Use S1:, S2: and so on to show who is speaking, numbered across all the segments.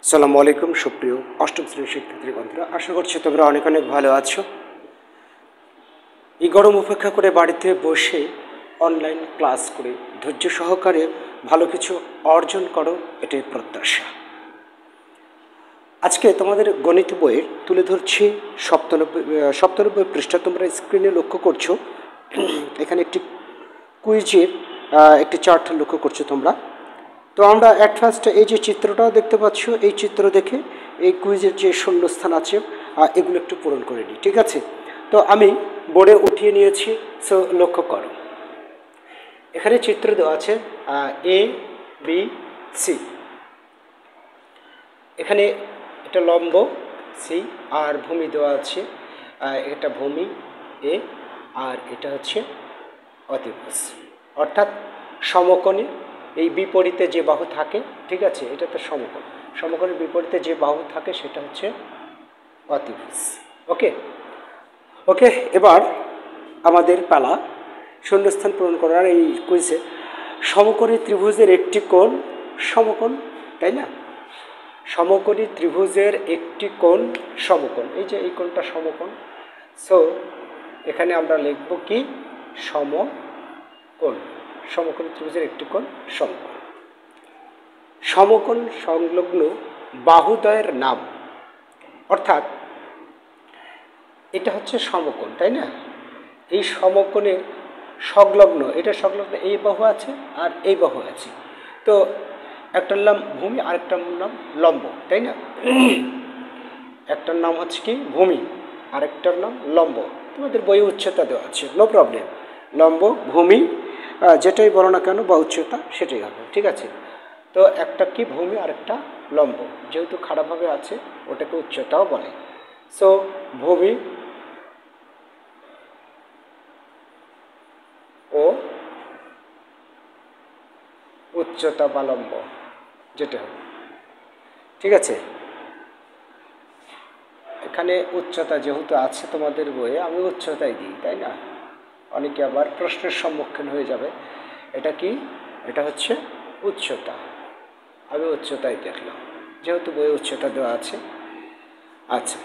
S1: আসসালামু আলাইকুম সুপ্রিয় অষ্টম শ্রেণীর শিক্ষার্থী বন্ধুরা, আশা করছি তোমরা অনেক অনেক ভালো আছো। এই গরম উপেক্ষা করে বাড়িতে বসে অনলাইন ক্লাস করে ধৈর্য সহকারে ভালো কিছু অর্জন করো, এটাই প্রত্যাশা। আজকে তোমাদের গণিত বইয়ের তুলে ধরছি 97 পৃষ্ঠা। তোমরা স্ক্রিনে লক্ষ্য করছো, এখানে একটি কুইজের একটি চার্ট লক্ষ্য করছো তোমরা। তো আমরা অ্যাট ফার্স্ট এই যে চিত্রটাও দেখতে পাচ্ছ, এই চিত্র দেখে এই কুইজের যে শূন্যস্থান আছে এগুলো একটু পূরণ করে নিই, ঠিক আছে? তো আমি বোর্ডে উঠিয়ে নিয়েছি, সো লক্ষ্য করো, এখানে চিত্র দেওয়া আছে এ বি সি। এখানে এটা লম্ব সি আর ভূমি দেওয়া আছে, এটা ভূমি এ আর এটা হচ্ছে অতিভুজ, অর্থাৎ সমকোণী। এই বিপরীতে যে বাহু থাকে, ঠিক আছে, এটা তো সমকোণ, সমকোণের বিপরীতে যে বাহু থাকে সেটা হচ্ছে অতিভুজ। ওকে ওকে, এবার আমাদের পালা শূন্যস্থান পূরণ করার। এই কুইজে সমকোণী ত্রিভুজের একটি কোণ সমকোণ, তাই না? সমকোণী ত্রিভুজের একটি কোণ সমকোণ, এই যে এই কোণটা সমকোণ। সো এখানে আমরা লিখব কি সমকোণ, সমকোণী ত্রিভুজের একটি কোণ সমকোণ। সমকোণ সংলগ্ন বাহুদ্বয়ের নাম, অর্থাৎ এটা হচ্ছে সমকোণ, তাই না? এই সমকোণের সংলগ্ন, এটা সংলগ্ন এই বাহু আছে আর এই বাহু আছে, তো একটার নাম ভূমি আরেকটার নাম লম্ব, তাই না? একটার নাম হচ্ছে কি ভূমি, আরেকটার নাম লম্ব। তোমাদের বই উচ্চতা দেওয়া আছে, নো প্রবলেম, লম্ব ভূমি যেটাই বলো না কেন বা উচ্চতা সেটাই হবে, ঠিক আছে? তো একটা কি ভূমি আরেকটা লম্ব, যেহেতু খারাপভাবে আছে ওটাকে উচ্চতাও বলে। সো ভূমি ও উচ্চতা বা লম্ব যেটা হবে, ঠিক আছে? এখানে উচ্চতা যেহেতু আছে তোমাদের বইয়ে, আমি উচ্চতাই দিই, তাই না? অনেকে আবার প্রশ্নের সম্মুখীন হয়ে যাবে, এটা কি, এটা হচ্ছে উচ্চতা, আমি উচ্চতাই দেখলাম যেহেতু বইয়ে উচ্চতা দেওয়া আছে। আচ্ছা,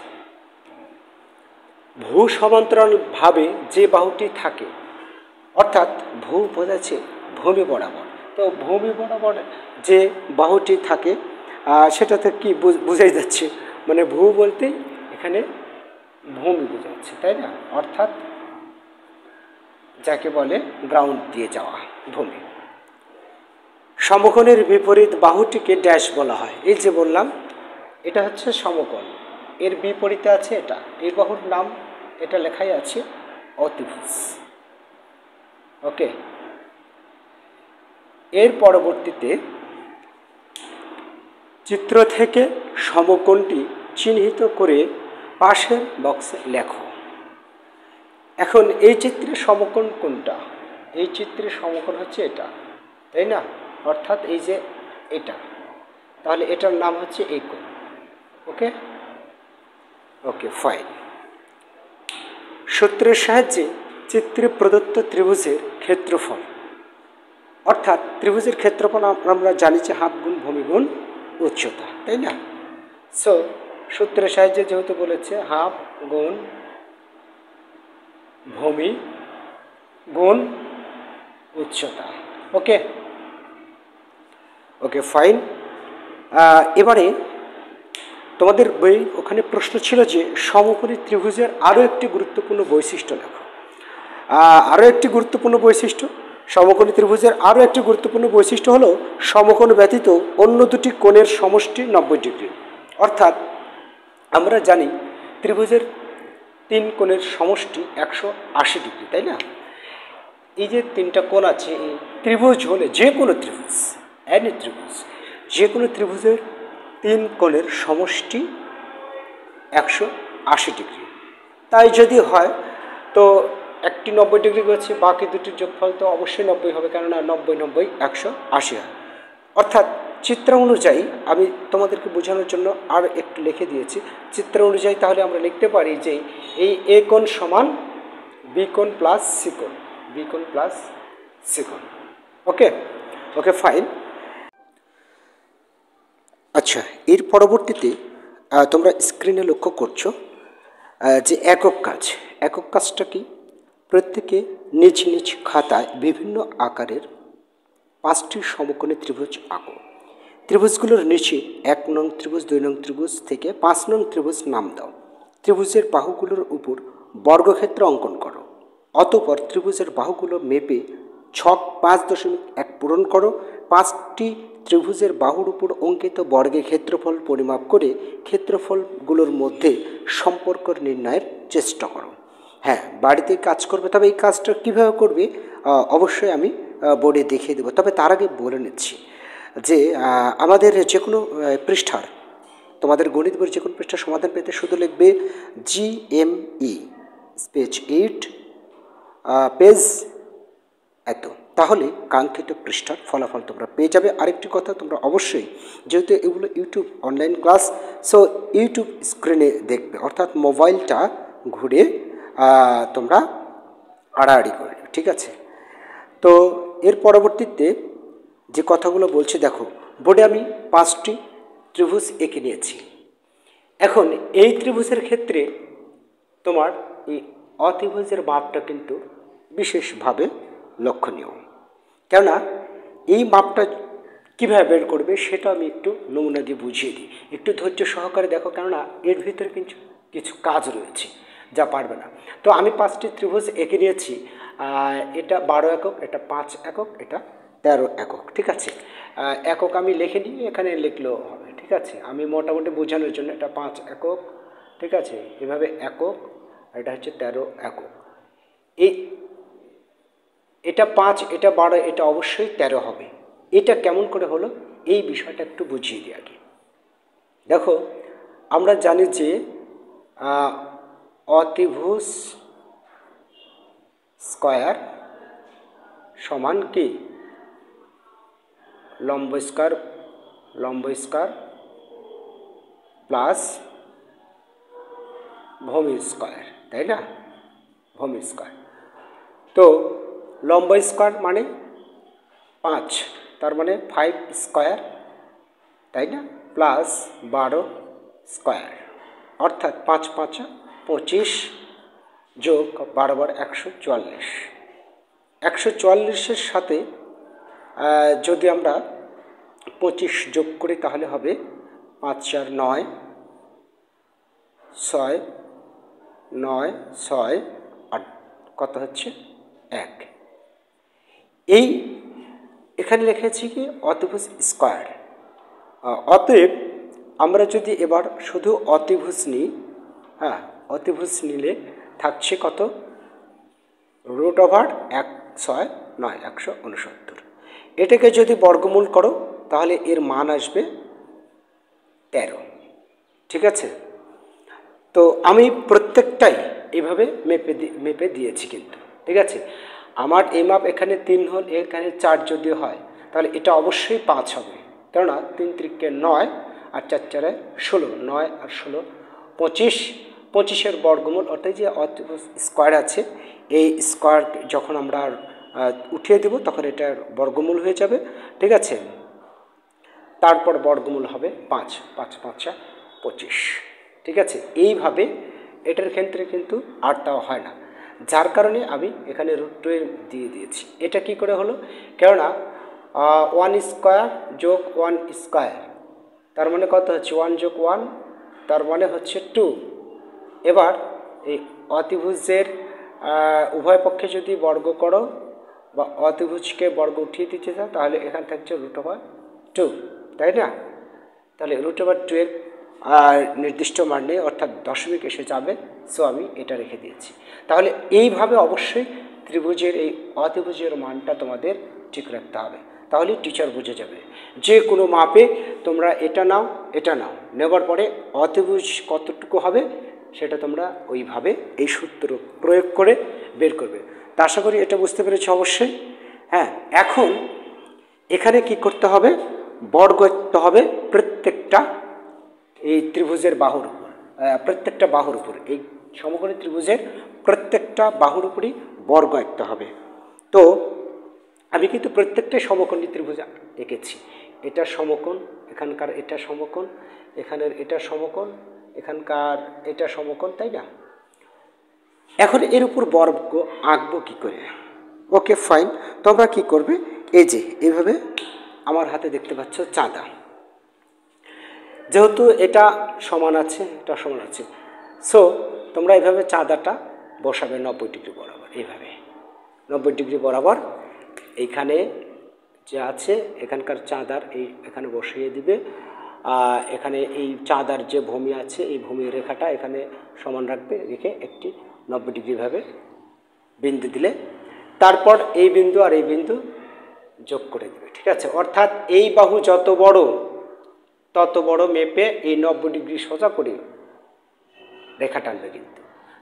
S1: ভূ সমান্তরালভাবে যে বাহুটি থাকে, অর্থাৎ ভূ বোঝাচ্ছে ভূমি বরাবর, তো ভূমি বরাবর যে বাহুটি থাকে সেটাতে কি বোঝাই যাচ্ছে, মানে ভূ বলতে এখানে ভূমি বোঝাচ্ছে, তাই না? অর্থাৎ যাকে বলে গ্রাউন্ড দিয়ে যাওয়া ভূমি। সমকোণের বিপরীত বাহুটিকে ড্যাশ বলা হয়। এই যে বললাম এটা হচ্ছে সমকোণ, এর বিপরীতে আছে এটা, এই বাহুর নাম এটা লেখাই আছে অতিভুজ। ওকে, এর পরবর্তীতে চিত্র থেকে সমকোণটি চিহ্নিত করে পাশের বক্সে লেখো। এখন এই চিত্রে সমকোণ কোনটা? এই চিত্রে সমকোণ হচ্ছে এটা, তাই না? অর্থাৎ এই যে এটা, তাহলে এটার নাম হচ্ছে এই কোণ। ওকে ওকে, ফাইন। সূত্রের সাহায্যে চিত্রে প্রদত্ত ত্রিভুজের ক্ষেত্রফল, অর্থাৎ ত্রিভুজের ক্ষেত্রফল আমরা জানি যে হাফ গুণ ভূমি গুণ উচ্চতা, তাই না? সো সূত্রের সাহায্যে যেহেতু বলেছে হাফ গুণ ভূমি গুণ উচ্চতা। ওকে ওকে, ফাইন। এবারে তোমাদের বই ওখানে প্রশ্ন ছিল যে সমকোণী ত্রিভুজের আরও একটি গুরুত্বপূর্ণ বৈশিষ্ট্য লেখো। আরও একটি গুরুত্বপূর্ণ বৈশিষ্ট্য, সমকোণী ত্রিভুজের আরও একটি গুরুত্বপূর্ণ বৈশিষ্ট্য হলো সমকোণ ব্যতীত অন্য দুটি কোণের সমষ্টি 90 ডিগ্রি। অর্থাৎ আমরা জানি ত্রিভুজের তিন কোণের সমষ্টি 180 ডিগ্রি, তাই না? এই যে তিনটা কোণ আছে, এই ত্রিভুজ হলে যে কোনো ত্রিভুজ, এনি ত্রিভুজ, যে কোনো ত্রিভুজের তিন কোণের সমষ্টি 180 ডিগ্রি। তাই যদি হয় তো একটি 90 ডিগ্রি রয়েছে, বাকি দুটির যোগফল তো অবশ্যই 90 হবে, কেননা 90 90 180 হয়। অর্থাৎ চিত্র অনুযায়ী, আমি তোমাদেরকে বোঝানোর জন্য আর একটু লিখে দিয়েছি, চিত্র অনুযায়ী তাহলে আমরা লিখতে পারি যে এই এ কোণ সমান বি কোণ প্লাস সি কোণ, বি কোণ প্লাস সি কোণ। ওকে ওকে, ফাইন। আচ্ছা, এর পরবর্তীতে তোমরা স্ক্রিনে লক্ষ্য করছো যে একক কাজটা কি? প্রত্যেকে নিজ নিজ খাতায় বিভিন্ন আকারের 5টি সমকোণী ত্রিভুজ আঁকো। ত্রিভুজগুলোর নিচে 1 নং ত্রিভুজ, 2 নং ত্রিভুজ থেকে 5 নং ত্রিভুজ নাম দাও। ত্রিভুজের বাহুগুলোর উপর বর্গক্ষেত্র অঙ্কন করো। অতঃপর ত্রিভুজের বাহুগুলো মেপে ছক 5.1 পূরণ করো। 5টি ত্রিভুজের বাহুর উপর অঙ্কিত বর্গের ক্ষেত্রফল পরিমাপ করে ক্ষেত্রফলগুলোর মধ্যে সম্পর্ক নির্ণয়ের চেষ্টা করো। হ্যাঁ, বাড়িতে কাজ করবে, তবে এই কাজটা কীভাবে করবে অবশ্যই আমি বোর্ডে দেখিয়ে দেবো। তবে তার আগে বলে নিচ্ছি যে আমাদের যে কোনো পৃষ্ঠার, তোমাদের গণিত বইয়ের যে কোনো পৃষ্ঠার সমাধান পেতে শুধু লিখবে GME পেজ 8 পেজ এত, তাহলে কাঙ্ক্ষিত পৃষ্ঠার ফলাফল তোমরা পেয়ে যাবে। আরেকটি কথা, তোমরা অবশ্যই, যেহেতু এগুলো YouTube online class, so YouTube স্ক্রিনে দেখবে, অর্থাৎ মোবাইলটা ঘুরে তোমরা আড়াআড়ি করবে, ঠিক আছে? তো এর পরবর্তীতে যে কথাগুলো বলছি দেখো, বোর্ডে আমি 5টি ত্রিভুজ এঁকে নিয়েছি। এখন এই ত্রিভুজের ক্ষেত্রে তোমার এই অতিভুজের মাপটা কিন্তু বিশেষভাবে লক্ষণীয়। কেননা এই মাপটা কীভাবে বের করবে সেটা আমি একটু নমুনা দিয়ে বুঝিয়ে দিই, একটু ধৈর্য সহকারে দেখো, কেননা এর ভিতরে কিন্তু কিছু কাজ রয়েছে যা পারবে না। তো আমি 5টি ত্রিভুজ এঁকে নিয়েছি। এটা 12 একক, এটা 5 একক, এটা 13 একক, ঠিক আছে? একক আমি লিখে নিই, এখানে লিখলেও হবে, ঠিক আছে? আমি মোটামুটি বোঝানোর জন্য এটা 5 একক, ঠিক আছে? এভাবে একক, এটা হচ্ছে 13 একক। এটা 5, এটা 12, এটা অবশ্যই 13 হবে। এটা কেমন করে হলো এই বিষয়টা একটু বুঝিয়ে দিই আগে। দেখো, আমরা জানি যে অতিভুজ স্কয়ার সমান কি? লম্ব স্কয়ার প্লাস ভূমি স্কয়ার, তাই না? ভূমি স্কয়ার। তো লম্ব স্কয়ার মানে 5, তার মানে 5 স্কয়ার, তাই না? প্লাস 12 স্কয়ার, অর্থাৎ 5 5 25 যোগ 12 বার 144। 144-এর সাথে যদি আমরা 25 যোগ করি তাহলে হবে 5 4 9, 6 9 6 8, কত হচ্ছে? 1। এই এখানে লিখেছি কি? অতিভুজ স্কয়ার। অতএব আমরা যদি এবার শুধু অতিভুজ নিই, হ্যাঁ, অতিভুজ নিলে থাকছে কত? √1 6 9 169। এটাকে যদি বর্গমূল করো তাহলে এর মান আসবে 13, ঠিক আছে? তো আমি প্রত্যেকটাই এইভাবে মেপে দিয়েছি কিন্তু, ঠিক আছে? আমার এই মাপ এখানে 3 হল, এখানে 4 যদি হয় তাহলে এটা অবশ্যই 5 হবে, কেননা 3 3 9 আর 4 4 16, 9 আর 16 25। 25-এর বর্গমূল, অর্থাৎ যে স্কোয়ার আছে, এই স্কোয়ার যখন আমরা উঠিয়ে দেব তখন এটার বর্গমূল হয়ে যাবে, ঠিক আছে? তারপর বর্গমূল হবে 5, 5 5 25, ঠিক আছে? এইভাবে এটার ক্ষেত্রে কিন্তু আরটাও হয় না, যার কারণে আমি এখানে √2 দিয়ে দিয়েছি। এটা কি করে হলো? কেননা 1 স্কয়ার যোগ 1 স্কয়ার, তার মানে কত হচ্ছে? 1 যোগ 1, তার মানে হচ্ছে 2। এবার এই অতিভুজের উভয় পক্ষে যদি বর্গ করো বা অতিভুজকে বর্গ উঠিয়ে দিতে চাও তাহলে এখানে থাকছে √2, তাই না? তাহলে √2 এর নির্দিষ্ট মান নেই, অর্থাৎ দশমিক এসে যাবে, সো আমি এটা রেখে দিয়েছি। তাহলে এইভাবে অবশ্যই ত্রিভুজের এই অতিভুজের মানটা তোমাদের ঠিক রাখতে হবে, তাহলে টিচার বুঝে যাবে। যে কোনো মাপে তোমরা এটা নাও, এটা নাও, নেবার পরে অতিভুজ কতটুকু হবে সেটা তোমরা ওইভাবে এই সূত্র প্রয়োগ করে বের করবে। তা আশা করি এটা বুঝতে পেরেছো অবশ্যই। হ্যাঁ, এখন এখানে কি করতে হবে? বর্গ করতে হবে প্রত্যেকটা এই ত্রিভুজের বাহুর উপর, প্রত্যেকটা বাহুর উপর, এই সমকোণী ত্রিভুজের প্রত্যেকটা বাহুর উপরই বর্গ আঁকতে হবে। তো আমি কিন্তু প্রত্যেকটা সমকোণী ত্রিভুজ এঁকেছি। এটা সমকোণ, এখানকার এটা সমকোণ, এখানের এটা সমকোণ, এখানকার এটা সমকোণ, তাই না? এখন এর উপর বর্গ আঁকবো কী করে? ওকে ফাইন, তোমরা কি করবে, এই যে এইভাবে আমার হাতে দেখতে পাচ্ছ চাঁদা, যেহেতু এটা সমান আছে, এটা সমান আছে, সো তোমরা এইভাবে চাঁদাটা বসাবে 90 ডিগ্রি বরাবর, এইভাবে 90 ডিগ্রি বরাবর এইখানে যে আছে এখানকার চাঁদার এই এখানে বসিয়ে দিবে। এখানে এই চাঁদার যে ভূমি আছে এই ভূমির রেখাটা এখানে সমান রাখবে, রেখে একটি 90 ডিগ্রিভাবে বিন্দু দিলে তারপর এই বিন্দু আর এই বিন্দু যোগ করে দেবে, ঠিক আছে? অর্থাৎ এই বাহু যত বড় তত বড় মেপে এই 90 ডিগ্রি সোজা করে রেখা টানবে কিন্তু,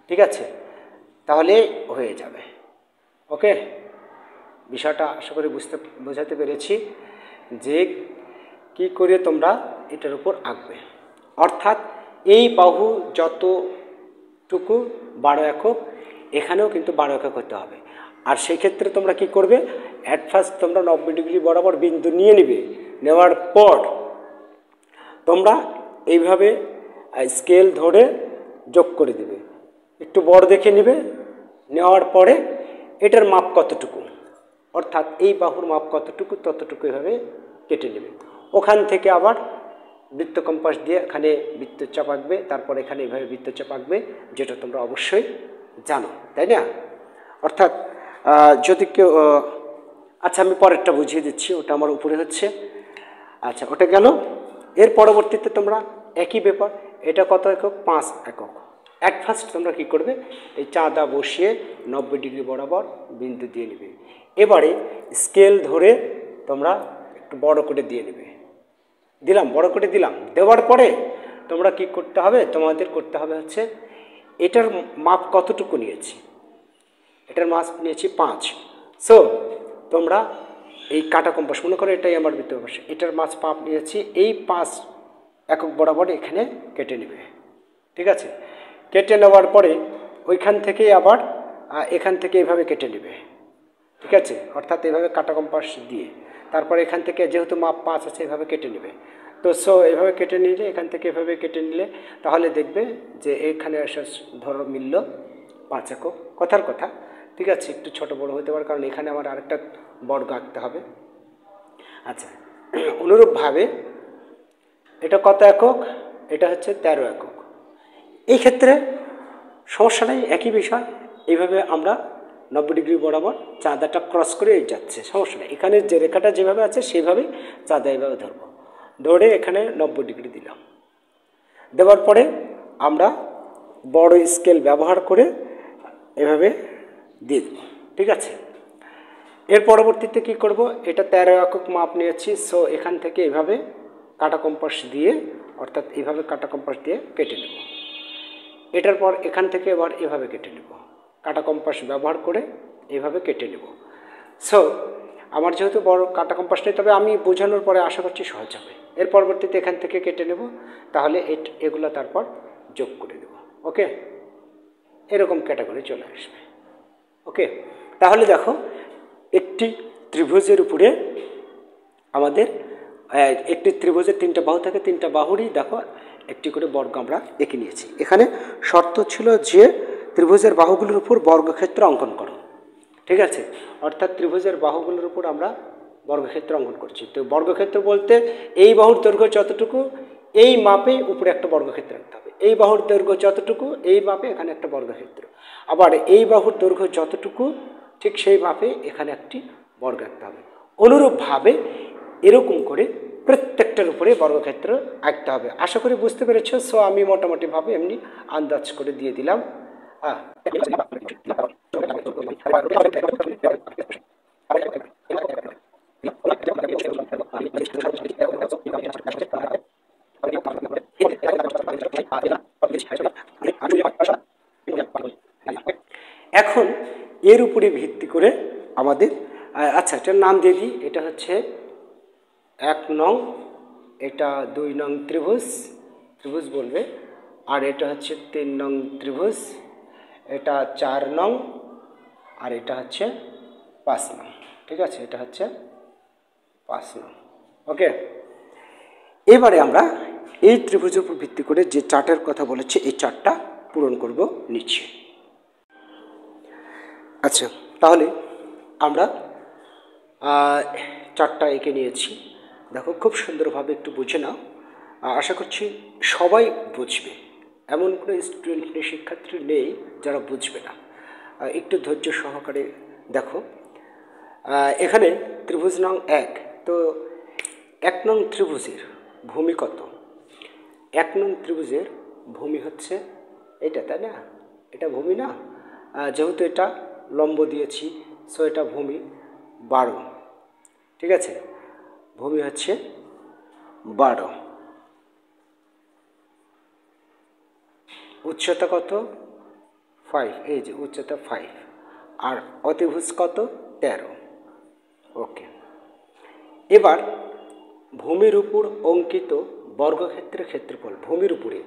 S1: ঠিক আছে? তাহলে হয়ে যাবে। ওকে, বিষয়টা আশা করি বোঝাতে পেরেছি যে কি করে তোমরা এটার উপর আঁকবে। অর্থাৎ এই বাহু যতটুকু 12 একক, এখানেও কিন্তু 12 একক হতে হবে। আর সেই ক্ষেত্রে তোমরা কি করবে, অ্যাট ফার্স্ট তোমরা 90 ডিগ্রি বরাবর বিন্দু নিয়ে নেবে, নেওয়ার পর তোমরা এইভাবে স্কেল ধরে যোগ করে দেবে, একটু বড় দেখে নেবে, নেওয়ার পরে এটার মাপ কতটুকু, অর্থাৎ এই বাহুর মাপ কতটুকু ততটুকু এভাবে কেটে নেবে। ওখান থেকে আবার বৃত্ত কম্পাস দিয়ে এখানে বৃত্তচাপ আঁকবে, তারপর এখানে এইভাবে বৃত্তচাপ আঁকবে, যেটা তোমরা অবশ্যই জানো, তাই না? অর্থাৎ যদি কেউ, আচ্ছা আমি পরেরটা বুঝিয়ে দিচ্ছি, ওটা আমার উপরে হচ্ছে। আচ্ছা ওটা গেল। এর পরবর্তীতে তোমরা একই ব্যাপার, এটা কত একক, 5 একক। অ্যাট ফার্স্ট তোমরা কী করবে, এই চাঁদা বসিয়ে 90 ডিগ্রি বরাবর বিন্দু দিয়ে নেবে। এবারে স্কেল ধরে তোমরা একটু বড় করে দিয়ে নেবে, দিলাম, বড় করে দিলাম। দেওয়ার পরে তোমরা কি করতে হবে, তোমাদের করতে হবে হচ্ছে এটার মাপ কতটুকু নিয়েছি, এটার মাপ নিয়েছি 5। সো তোমরা এই কাটা কম্পাস, মনে করো এটাই আমার বৃত্ত কম্পাস, এটার মাপ নিয়েছি এই 5 একক বরাবর এখানে কেটে নেবে, ঠিক আছে? কেটে নেওয়ার পরে ওইখান থেকে আবার এখান থেকে এইভাবে কেটে নেবে, ঠিক আছে? অর্থাৎ এইভাবে কাটা কম্পাস দিয়ে তারপর এখান থেকে যেহেতু মাপ 5 আছে এভাবে কেটে নেবে। তো সো এভাবে কেটে নিলে, এখান থেকে এভাবে কেটে নিলে তাহলে দেখবে যে এখানে আসার ধরো মিলল 5 একক, কথার কথা, ঠিক আছে? একটু ছোট বড় হতে পারে, কারণ এখানে আমার আরেকটা বর্গ আঁকতে হবে। আচ্ছা, অনুরূপভাবে এটা কত একক, এটা হচ্ছে 13 একক। এই ক্ষেত্রে সমস্যা নেই, একই বিষয়, এইভাবে আমরা 90 ডিগ্রি বরাবর চাঁদাটা ক্রস করে যাচ্ছে, সমস্যা নেই। এখানে যে রেখাটা যেভাবে আছে সেভাবেই চাঁদা এইভাবে ধরবো, ধরে এখানে 90 ডিগ্রি দিলাম। দেওয়ার পরে আমরা বড় স্কেল ব্যবহার করে এভাবে দিয়ে দেব, ঠিক আছে? এর পরবর্তীতে কি করব, এটা 13 একক মাপ নিয়েছি, সো এখান থেকে এইভাবে কাটা কম্পাস দিয়ে, অর্থাৎ এইভাবে কাটা কম্পাস দিয়ে কেটে নেব। এটার পর এখান থেকে এবার এভাবে কেটে নেব, কাটা কম্পাস ব্যবহার করে এভাবে কেটে নেব। সো আমার যেহেতু বড় কাটা কম্পাস নেই, তবে আমি বোঝানোর পরে আশা করছি সহজ হবে। এর পরবর্তীতে এখান থেকে কেটে নেব, তাহলে এগুলো তারপর যোগ করে দেব। ওকে, এরকম ক্যাটাগরি চলে আসবে। ওকে, তাহলে দেখো একটি ত্রিভুজের উপরে আমাদের একটি ত্রিভুজের 3টা বাহু থাকে, 3টা বাহুরই দেখো একটি করে বর্গ আমরা এঁকে নিয়েছি। এখানে শর্ত ছিল যে ত্রিভুজের বাহুগুলোর উপর বর্গক্ষেত্র অঙ্কন করো, ঠিক আছে? অর্থাৎ ত্রিভুজের বাহুগুলোর উপর আমরা বর্গক্ষেত্র অঙ্কন করছি। তো বর্গক্ষেত্র বলতে এই বাহুর দৈর্ঘ্য যতটুকু এই মাপে উপরে একটা বর্গক্ষেত্র রাখতে হবে, এই বাহুর দৈর্ঘ্য যতটুকু এই মাপে এখানে একটা বর্গক্ষেত্র, আবার এই বাহুর দৈর্ঘ্য যতটুকু ঠিক সেই মাপে এখানে একটি বর্গ আঁকতে হবে। অনুরূপভাবে এরকম করে প্রত্যেকটার উপরে বর্গক্ষেত্র আঁকতে হবে। আশা করি বুঝতে পেরেছ। সো আমি মোটামুটিভাবে এমনি আন্দাজ করে দিয়ে দিলাম। এখন এর উপরে ভিত্তি করে আমাদের, আচ্ছা এটার নাম দিয়ে দিই, এটা হচ্ছে 1 নং, এটা 2 নং ত্রিভুজ, ত্রিভুজ বলবে, আর এটা হচ্ছে 3 নং ত্রিভুজ, এটা 4 নং, আর এটা হচ্ছে 5 নং, ঠিক আছে? এটা হচ্ছে 5 নং। ওকে, এবারে আমরা এই ত্রিভুজের উপর ভিত্তি করে যে চার্টের কথা বলেছি এই চার্টটা পূরণ করব নিচে। আচ্ছা, তাহলে আমরা চার্টটা এঁকে নিয়েছি। দেখো খুব সুন্দরভাবে একটু বুঝে নাও, আশা করছি সবাই বুঝবে, এমন কোনো স্টুডেন্ট নেই, শিক্ষার্থী নেই যারা বুঝবে না। একটু ধৈর্য সহকারে দেখো। এখানে ত্রিভুজ নং 1, তো 1 নং ত্রিভুজের ভূমি কত? 1 নং ত্রিভুজের ভূমি হচ্ছে এটা, তাই না? এটা ভূমি না, যেহেতু এটা লম্ব দিয়েছি সো এটা ভূমি 12, ঠিক আছে? ভূমি হচ্ছে 12, উচ্চতা কত? 5, এই যে উচ্চতা 5, আর অতিভুজ কত? 13। ওকে, এবার ভূমির উপর অঙ্কিত বর্গক্ষেত্রের ক্ষেত্রফল, ভূমির উপরে,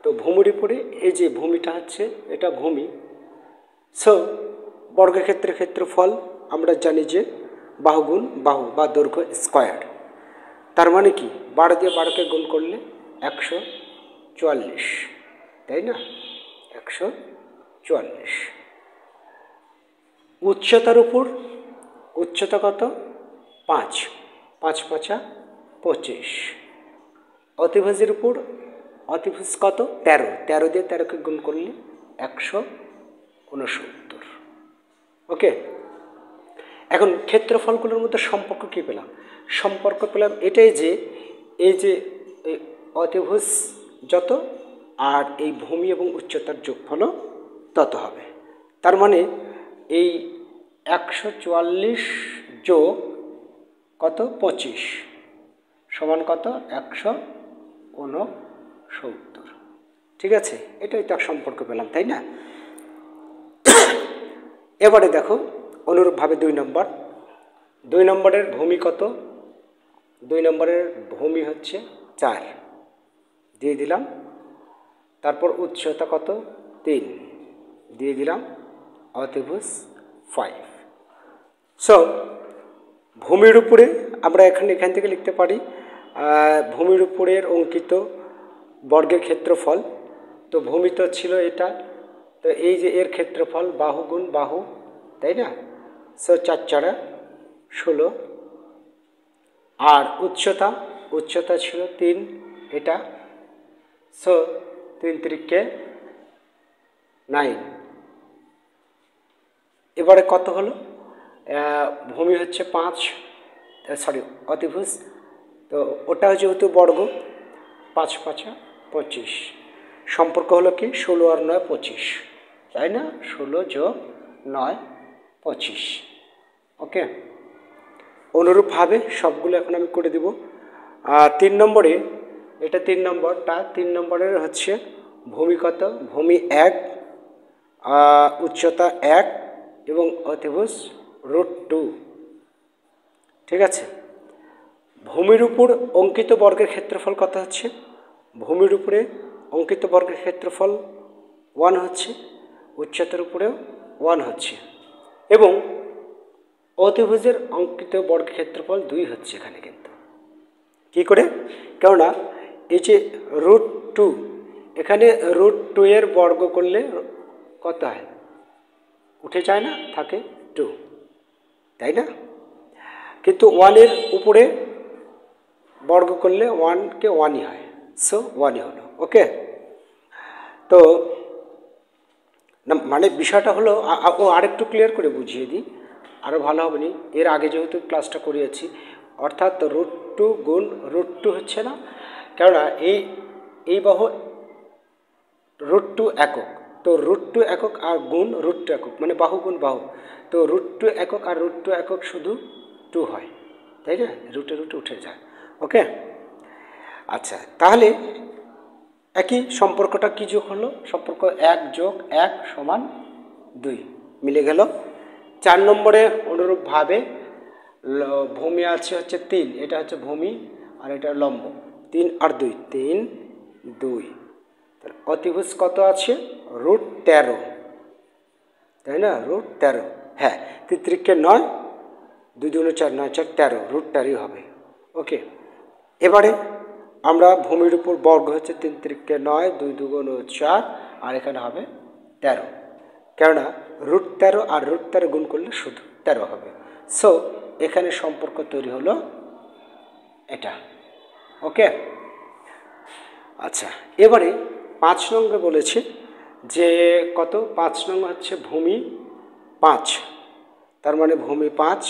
S1: তো ভূমির উপরে এই যে ভূমিটা হচ্ছে এটা ভূমি, সো বর্গক্ষেত্রের ক্ষেত্রফল আমরা জানি যে বাহু গুণ বাহু বা দৈর্ঘ্য স্কোয়ার, তার মানে কি 12 দিয়ে 12কে গুণ করলে 144, তাই না? 144। উচ্চতার উপর উচ্চতা কত? 5, 5 5 25। অতিভুজের উপর অতিভুজ কত? 13, 13 দিয়ে 13কে গুণ করলে 169। ওকে, এখন ক্ষেত্রফলগুলোর মধ্যে সম্পর্ক কী পেলাম? সম্পর্ক পেলাম এটাই যে এই যে অতিভুজ যত আর এই ভূমি এবং উচ্চতার যোগফলও তত হবে। তার মানে এই 144 যোগ কত? 25 সমান কত? 169। ঠিক আছে, এটাই তো সম্পর্ক পেলাম, তাই না? এবারে দেখো অনুরূপভাবে 2 নম্বরের ভূমি কত? 2 নম্বরের ভূমি হচ্ছে 4 দিয়ে দিলাম, তারপর উচ্চতা কত? 3 দিয়ে দিলাম, অতিভুজ 5। সো ভূমির উপরে আমরা এখান থেকে লিখতে পারি ভূমির উপরের অঙ্কিত বর্গের ক্ষেত্রফল, তো ভূমি তো ছিল এটা, তো এই যে এর ক্ষেত্রফল বাহু গুণ বাহু, তাই না? সো 4 4 16, আর উচ্চতা ছিল 3 এটা, সো 3 3 9। এবারে কত হলো? ভূমি হচ্ছে 5, সরি অতিভুজ, তো ওটা যেহেতু বর্গ 5 5 25, সম্পর্ক হলো কি 16 আর 9 25, তাই না? 16 যোগ 9 25। ওকে, অনুরূপভাবে সবগুলো এখন আমি করে দেব। 3 নম্বরে, এটা 3 নম্বরটা, 3 নম্বরের হচ্ছে ভূমি কত? ভূমি 1, উচ্চতা 1 এবং অতিভুজ √2, ঠিক আছে? ভূমির উপর অঙ্কিত বর্গের ক্ষেত্রফল কত হচ্ছে? ভূমির উপরে অঙ্কিত বর্গের ক্ষেত্রফল 1 হচ্ছে, উচ্চতার উপরেও 1 হচ্ছে, এবং অতিভুজের অঙ্কিত বর্গের ক্ষেত্রফল 2 হচ্ছে এখানে। কিন্তু কী করে? কেননা এই যে √2, এখানে √2 এর বর্গ করলে কত হয়? উঠে যায় না, থাকে 2, তাই না? কিন্তু 1 এর উপরে বর্গ করলে 1কে 1ই হয়, সো 1ই হলো। ওকে, তো না মানে বিষয়টা হলো, আরেকটু ক্লিয়ার করে বুঝিয়ে দিই, আরও ভালো হবে নি, এর আগে যেহেতু ক্লাসটা করিয়েছি, অর্থাৎ √2 গুণ √2 হচ্ছে না, কেননা এই বাহু √2 একক, তো √2 একক আর গুণ √2 একক মানে বাহু গুণ বাহু, তো √2 একক আর √2 একক শুধু 2 হয়, তাই না? রুটে উঠে যায়। ওকে, আচ্ছা, তাহলে একই সম্পর্কটা কী যোগ হলো? সম্পর্ক 1 যোগ 1 সমান 2 মিলে গেল। 4 নম্বরে অনুরূপভাবে ভূমি আছে হচ্ছে 3, এটা হচ্ছে ভূমি আর এটা লম্ব, 3 আর 2 3 2, অতিভুজ কত আছে? √13, তাই না? √13, হ্যাঁ, 3 3 9, 2 2 4 9 4 13, √13 হবে। ওকে, এবারে আমরা ভূমির উপর বর্গ হচ্ছে 3 × 9, 2 × 2 = 4, আর এখানে হবে 13, কেননা √13 আর √13 গুণ করলে শুধু 13 হবে। সো এখানে সম্পর্ক তৈরি হলো এটা। ওকে, আচ্ছা, এবারে 5 নম্বরে বলেছে যে কত, 5 নম্বর হচ্ছে ভূমি 5, তার মানে ভূমি 5,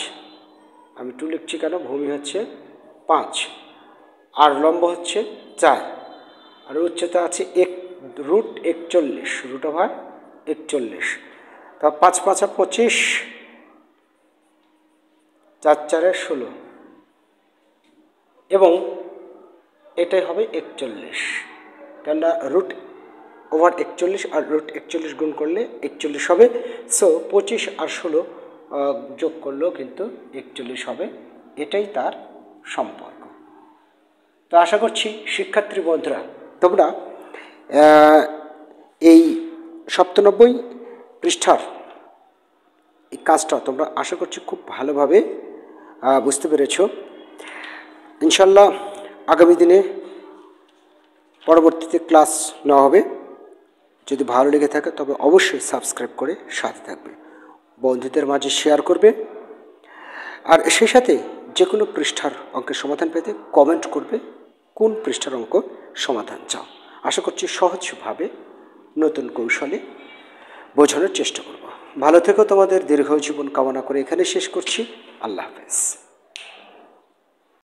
S1: আমি 2 লিখছি কেন, ভূমি হচ্ছে 5 আর লম্ব হচ্ছে 4 আর উচ্চতা আছে √41, √41, তা 5 × 5 = 25, 4 × 4 = 16, এবং এটাই হবে 41, কেননা √41 আর √41 গুণ করলে 41 হবে। সো 25 আর 16 যোগ করলেও কিন্তু 41 হবে, এটাই তার সম্পর্ক। তো আশা করছি শিক্ষার্থী বন্ধুরা তোমরা এই 97 পৃষ্ঠার এই কাজটা তোমরা আশা করছি খুব ভালোভাবে বুঝতে পেরেছ। ইনশাল্লাহ আগামী দিনে পরবর্তীতে ক্লাস নেওয়া হবে। যদি ভালো লেগে থাকে তবে অবশ্যই সাবস্ক্রাইব করে সাথে থাকবে, বন্ধুদের মাঝে শেয়ার করবে, আর সেই সাথে যে কোনো পৃষ্ঠার অঙ্কের সমাধান পেতে কমেন্ট করবে কোন পৃষ্ঠার অঙ্ক সমাধান চাও। আশা করছি সহজভাবে নতুন কৌশলে বোঝানোর চেষ্টা করব। ভালো থেকো, তোমাদের দীর্ঘ জীবন কামনা করে এখানে শেষ করছি। আল্লাহ হাফেজ।